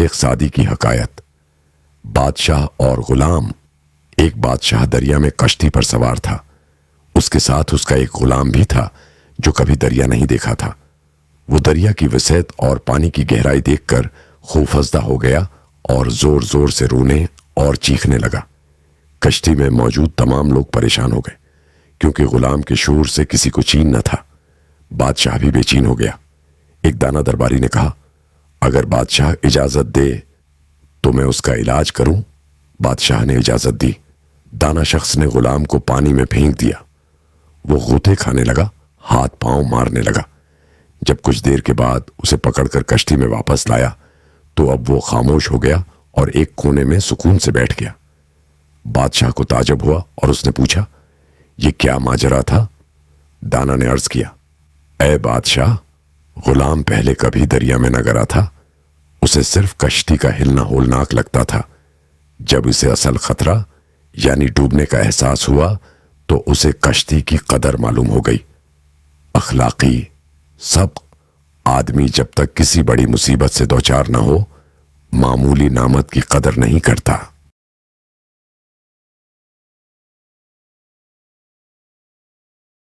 شیخ Saadi کی حکایت۔ بادشاہ اور غلام۔ ایک بادشاہ دریا میں کشتی پر سوار تھا۔ اس کے ساتھ اس کا ایک غلام بھی تھا جو کبھی دریا نہیں دیکھا تھا۔ وہ دریا کی وسعت اور پانی کی گہرائی دیکھ کر خوفزدہ ہو گیا اور زور زور سے رونے اور چیخنے لگا۔ کشتی میں موجود تمام لوگ پریشان ہو گئے کیونکہ غلام کے شور سے کسی کو چین نہ تھا۔ بادشاہ بھی بے چین ہو گیا۔ ایک دانا درباری نے کہا، اگر بادشاہ اجازت دے تو میں اس کا علاج کروں۔ بادشاہ نے اجازت دی۔ دانا شخص نے غلام کو پانی میں پھینک دیا۔ وہ غوطے کھانے لگا، ہاتھ پاؤں مارنے لگا۔ جب کچھ دیر کے بعد اسے پکڑ کر کشتی میں واپس لایا تو اب وہ خاموش ہو گیا اور ایک کونے میں سکون سے بیٹھ گیا۔ بادشاہ کو تعجب ہوا اور اس نے پوچھا، یہ کیا ماجرا تھا؟ دانا نے عرض کیا، اے بادشاہ، غلام پہلے کبھی دریا میں نہ گرا تھا۔ اسے صرف کشتی کا ہلنا ہولناک لگتا تھا۔ جب اسے اصل خطرہ یعنی ڈوبنے کا احساس ہوا تو اسے کشتی کی قدر معلوم ہو گئی۔ اخلاقی سبق: آدمی جب تک کسی بڑی مصیبت سے دوچار نہ ہو معمولی نعمت کی قدر نہیں کرتا۔